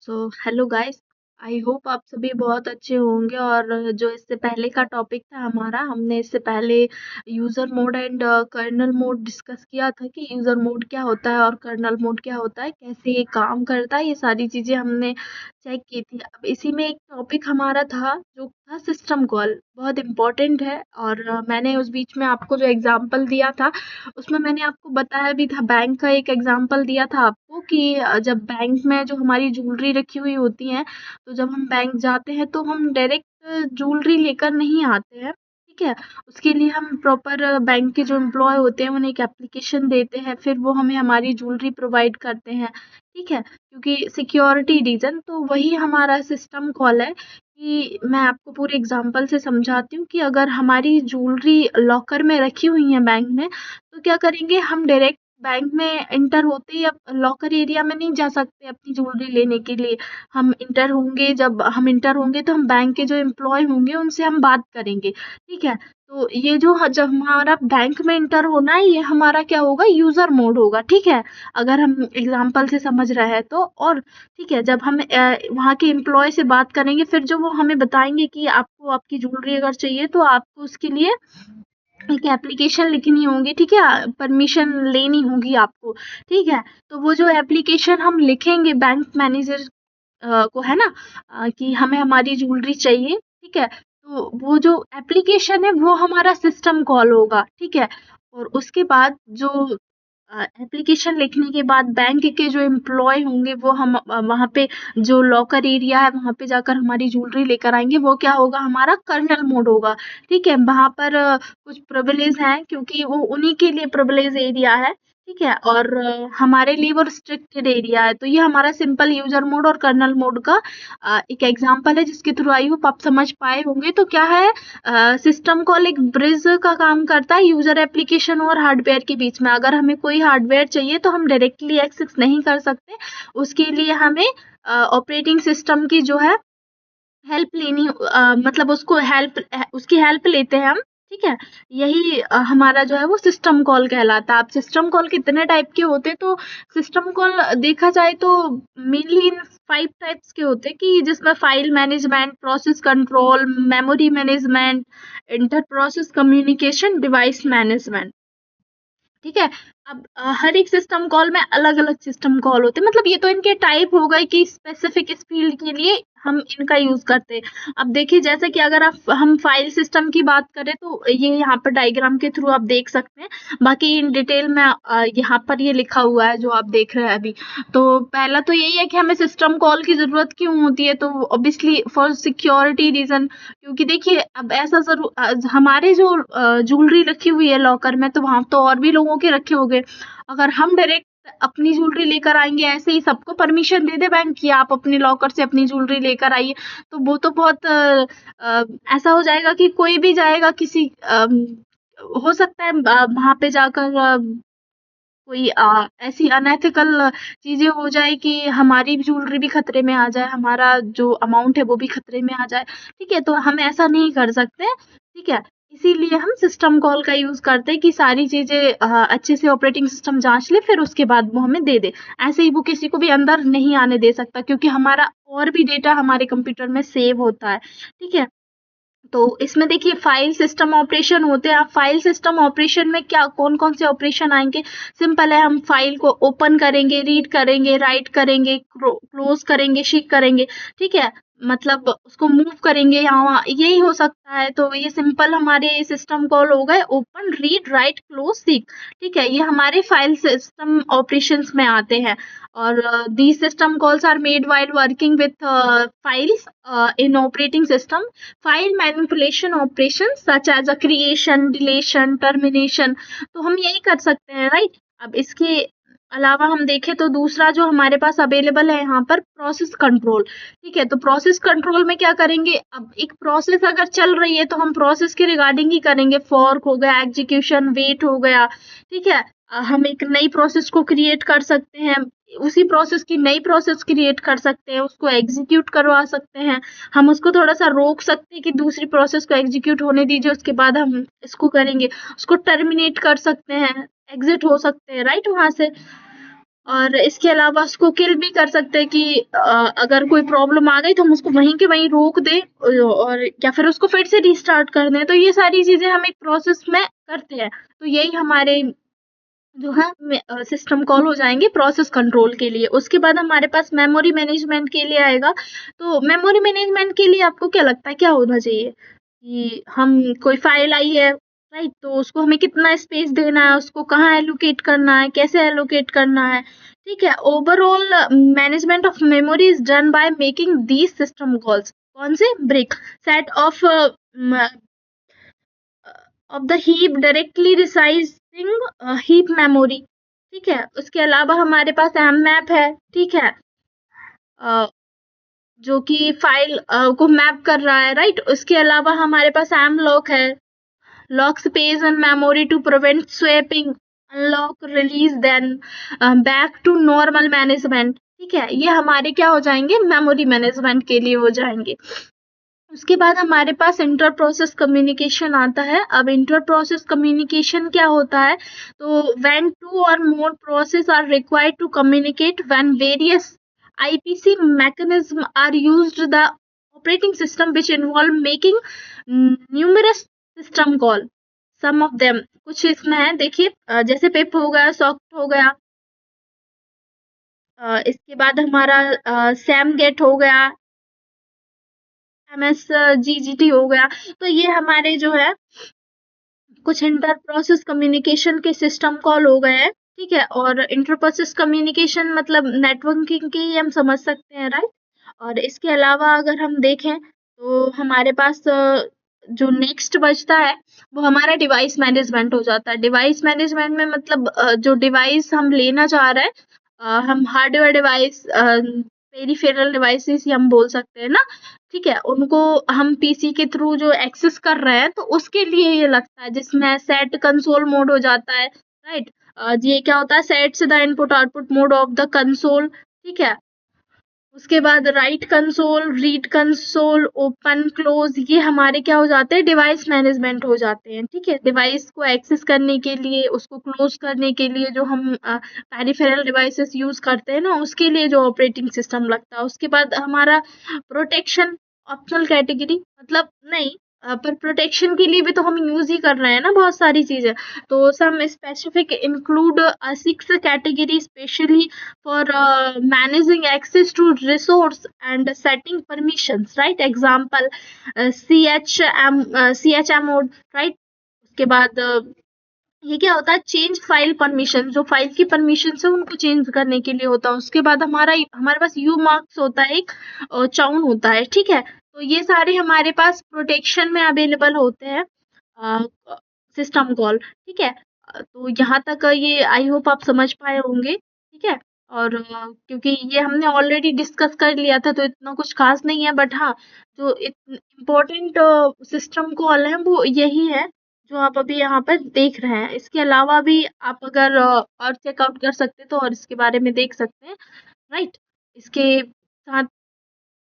Hello guys. I hope आप सभी बहुत अच्छे होंगे। और जो इससे पहले का टॉपिक था हमारा, हमने इससे पहले user mode and kernel mode discuss किया था कि यूजर मोड क्या होता है और कर्नल मोड क्या होता है, कैसे ये काम करता है, ये सारी चीजें हमने चेक की थी। अब इसी में एक टॉपिक हमारा था जो था सिस्टम कॉल, बहुत इम्पोर्टेंट है। और मैंने उस बीच में आपको जो एग्जांपल दिया था उसमें मैंने आपको बताया भी था, बैंक का एक एग्जांपल दिया था आपको कि जब बैंक में जो हमारी ज्वेलरी रखी हुई होती है, तो जब हम बैंक जाते हैं तो हम डायरेक्ट ज्वेलरी लेकर नहीं आते हैं। ठीक है, उसके लिए हम प्रॉपर बैंक के जो एम्प्लॉय होते हैं उन्हें एक एप्लीकेशन देते हैं, फिर वो हमें हमारी ज्वेलरी प्रोवाइड करते हैं। ठीक है, क्योंकि सिक्योरिटी रीजन, तो वही हमारा सिस्टम कॉल है कि मैं आपको पूरे एग्जांपल से समझाती हूँ कि अगर हमारी ज्वेलरी लॉकर में रखी हुई है बैंक में, तो क्या करेंगे हम, डायरेक्ट बैंक में एंटर होते ही अब लॉकर एरिया में नहीं जा सकते अपनी ज्वेलरी लेने के लिए। हम इंटर होंगे, जब हम इंटर होंगे तो हम बैंक के जो एम्प्लॉय होंगे उनसे हम बात करेंगे। ठीक है, तो ये जो जब हमारा बैंक में इंटर होना है, ये हमारा क्या होगा, यूजर मोड होगा। ठीक है, अगर हम एग्जाम्पल से समझ रहे हैं तो। और ठीक है, जब हम वहाँ के एम्प्लॉय से बात करेंगे, फिर जो वो हमें बताएंगे कि आपको आपकी ज्वेलरी अगर चाहिए तो आपको उसके लिए एक एप्लीकेशन लिखनी होगी। ठीक है, परमिशन लेनी होगी आपको। ठीक है, तो वो जो एप्लीकेशन हम लिखेंगे बैंक मैनेजर को, है ना, कि हमें हमारी ज्वेलरी चाहिए। ठीक है, तो वो जो एप्लीकेशन है वो हमारा सिस्टम कॉल होगा। ठीक है, और उसके बाद जो एप्लीकेशन लिखने के बाद बैंक के जो एम्प्लॉय होंगे वो हम वहाँ पे जो लॉकर एरिया है वहाँ पे जाकर हमारी ज्वेलरी लेकर आएंगे, वो क्या होगा, हमारा कर्नल मोड होगा। ठीक है, वहाँ पर कुछ प्रिविलेज हैं क्योंकि वो उन्हीं के लिए प्रिविलेज एरिया है। ठीक है, और हमारे लिए वो रिस्ट्रिक्टेड एरिया है। तो ये हमारा सिंपल यूजर मोड और कर्नल मोड का एक एग्जांपल है, जिसके थ्रू आई होप आप समझ पाए होंगे। तो क्या है, सिस्टम कॉल एक ब्रिज का काम करता है यूजर एप्लीकेशन और हार्डवेयर के बीच में। अगर हमें कोई हार्डवेयर चाहिए तो हम डायरेक्टली एक्सेस नहीं कर सकते, उसके लिए हमें ऑपरेटिंग सिस्टम की जो है हेल्प लेनी, मतलब उसकी हेल्प लेते हैं हम। ठीक है, यही हमारा जो है वो सिस्टम कॉल कहलाता है। अब सिस्टम कॉल कितने टाइप के होते हैं, तो सिस्टम कॉल देखा जाए तो मेनली इन 5 टाइप्स के होते हैं, कि जिसमें file management, process control, memory management, inter process communication, device management. ठीक है, अब हर एक सिस्टम कॉल में अलग अलग सिस्टम कॉल होते हैं, मतलब ये तो इनके टाइप हो गए कि स्पेसिफिक इस फील्ड के लिए हम इनका यूज करते हैं। अब देखिए, जैसे कि अगर हम फाइल सिस्टम की बात करें तो ये यहाँ पर डायग्राम के थ्रू आप देख सकते हैं। बाकी इन डिटेल में यहाँ पर ये लिखा हुआ है जो आप देख रहे हैं अभी। तो पहला तो यही है कि हमें सिस्टम कॉल की जरूरत क्यों होती है, तो ऑब्वियसली फॉर सिक्योरिटी रीजन। क्योंकि देखिए, अब ऐसा जरूर हमारे जो ज्वेलरी रखी हुई है लॉकर में, तो वहां तो और भी लोगों के रखे होंगे। अगर हम डायरेक्ट अपनी ज्वेलरी लेकर आएंगे, ऐसे ही सबको परमिशन दे दे बैंक की आप अपने लॉकर से अपनी ज्वेलरी लेकर आइए, तो वो तो बहुत ऐसा हो जाएगा कि कोई भी जाएगा, किसी हो सकता है वहां पे जाकर कोई ऐसी अनएथिकल चीजें हो जाए कि हमारी ज्वेलरी भी खतरे में आ जाए, हमारा जो अमाउंट है वो भी खतरे में आ जाए। ठीक है, तो हम ऐसा नहीं कर सकते। ठीक है, इसीलिए हम सिस्टम कॉल का यूज करते हैं कि सारी चीजें अच्छे से ऑपरेटिंग सिस्टम जांच ले, फिर उसके बाद वो हमें दे दे। ऐसे ही वो किसी को भी अंदर नहीं आने दे सकता, क्योंकि हमारा और भी डेटा हमारे कंप्यूटर में सेव होता है। ठीक है, तो इसमें देखिए फाइल सिस्टम ऑपरेशन होते हैं। आप फाइल सिस्टम ऑपरेशन में क्या कौन कौन से ऑपरेशन आएंगे, सिंपल है, हम फाइल को ओपन करेंगे, रीड करेंगे, राइट करेंगे, क्लोज करेंगे, शिक करेंगे। ठीक है, मतलब उसको मूव करेंगे यहाँ वहाँ, यही हो सकता है। तो ये सिंपल हमारे सिस्टम कॉल हो गए, open, read, right, close, seek. ठीक है, ये हमारे फाइल सिस्टम ऑपरेशंस में आते हैं। और these system calls are made while working with files in operating system. File manipulation operations such as a creation, deletion, termination, तो हम यही कर सकते हैं, राइट। अब इसके अलावा हम देखें तो दूसरा जो हमारे पास अवेलेबल है यहाँ पर, प्रोसेस कंट्रोल। ठीक है, तो प्रोसेस कंट्रोल में क्या करेंगे, अब एक प्रोसेस अगर चल रही है तो हम प्रोसेस के रिगार्डिंग ही करेंगे। फॉर्क हो गया, एग्जीक्यूशन, वेट हो गया। ठीक है, हम एक नई प्रोसेस को क्रिएट कर सकते हैं, उसी प्रोसेस की नई प्रोसेस क्रिएट कर सकते हैं, उसको एग्जीक्यूट करवा सकते हैं। हम उसको थोड़ा सा रोक सकते हैं कि दूसरी प्रोसेस को एग्जीक्यूट होने दीजिए, उसके बाद हम इसको करेंगे। उसको टर्मिनेट कर सकते हैं, एग्जिट हो सकते हैं, राइट, वहां से। और इसके अलावा उसको किल भी कर सकते हैं कि अगर कोई प्रॉब्लम आ गई तो हम उसको वहीं के वहीं रोक दें और या फिर उसको फिर से रिस्टार्ट कर दें। तो ये सारी चीज़ें हम एक प्रोसेस में करते हैं। तो यही हमारे जो है सिस्टम कॉल हो जाएंगे प्रोसेस कंट्रोल के लिए। उसके बाद हमारे पास मेमोरी मैनेजमेंट के लिए आएगा। तो मेमोरी मैनेजमेंट के लिए आपको क्या लगता है क्या होना चाहिए कि हम कोई फाइल आई है, राइट, तो उसको हमें कितना स्पेस देना है, उसको कहाँ एलोकेट करना है, कैसे एलोकेट करना है, ठीक है। Overall management of memory is done by making these system calls. कौन से break set of the heap directly resizing heap memory, ठीक है। उसके अलावा हमारे पास एम मैप है, ठीक है, जो कि फाइल को मैप कर रहा है, राइट। उसके अलावा हमारे पास एम लॉक है, lock space and memory to prevent swapping, unlock release then back to normal management, ठीक है। ये हमारे क्या हो जाएंगे, मेमोरी मैनेजमेंट के लिए हो जाएंगे। उसके बाद हमारे पास इंटर प्रोसेस कम्युनिकेशन आता है। अब इंटर प्रोसेस कम्युनिकेशन क्या होता है, तो when two or more process are required to communicate when various IPC mechanism are used, the operating system which involve making numerous system call, some of them कुछ इसमें है, देखिए जैसे पिप हो गया, सॉकेट हो गया, इसके बाद हमारा सैम गेट हो गया, MSGGT हो गया। तो ये हमारे जो है कुछ इंटर प्रोसेस कम्युनिकेशन के सिस्टम कॉल हो गए हैं, ठीक है। और इंटर प्रोसेस कम्युनिकेशन मतलब नेटवर्किंग की हम समझ सकते हैं, राइट। और इसके अलावा अगर हम देखें तो हमारे पास जो नेक्स्ट बचता है वो हमारा डिवाइस मैनेजमेंट हो जाता है। डिवाइस मैनेजमेंट में मतलब जो डिवाइस हम लेना चाह रहे हैं, हम हार्डवेयर डिवाइस, पेरिफेरल डिवाइसेस ही हम बोल सकते हैं ना, ठीक है, उनको हम पीसी के थ्रू जो एक्सेस कर रहे हैं तो उसके लिए ये लगता है, जिसमें सेट कंसोल मोड हो जाता है, राइट। ये क्या होता है, set the input output mode of the console, ठीक है। उसके बाद right console, read console, open close, ये हमारे क्या हो जाते हैं, डिवाइस मैनेजमेंट हो जाते हैं, ठीक है। डिवाइस को एक्सेस करने के लिए, उसको क्लोज करने के लिए जो हम पेरिफेरल डिवाइसेस यूज करते हैं ना, उसके लिए जो ऑपरेटिंग सिस्टम लगता है। उसके बाद हमारा प्रोटेक्शन ऑप्शनल कैटेगरी, मतलब नहीं, पर प्रोटेक्शन के लिए भी तो हम यूज ही कर रहे हैं ना बहुत सारी चीजें। तो some specific include 6 category specially for managing access to resource and setting permissions, right? Example CHM mode, right? उसके बाद ये क्या होता है, चेंज फाइल परमिशन, जो फाइल की परमिशन है उनको चेंज करने के लिए होता है। उसके बाद हमारे पास यू मार्क्स होता है, एक चाउन होता है, ठीक है। तो ये सारे हमारे पास प्रोटेक्शन में अवेलेबल होते हैं सिस्टम कॉल, ठीक है। तो यहाँ तक ये आई होप आप समझ पाए होंगे, ठीक है। और क्योंकि ये हमने ऑलरेडी डिस्कस कर लिया था तो इतना कुछ खास नहीं है, बट हाँ, जो इम्पोर्टेंट सिस्टम कॉल है वो यही है जो आप अभी यहाँ पर देख रहे हैं। इसके अलावा भी आप अगर और चेकआउट कर सकते तो और इसके बारे में देख सकते हैं, राइट। इसके साथ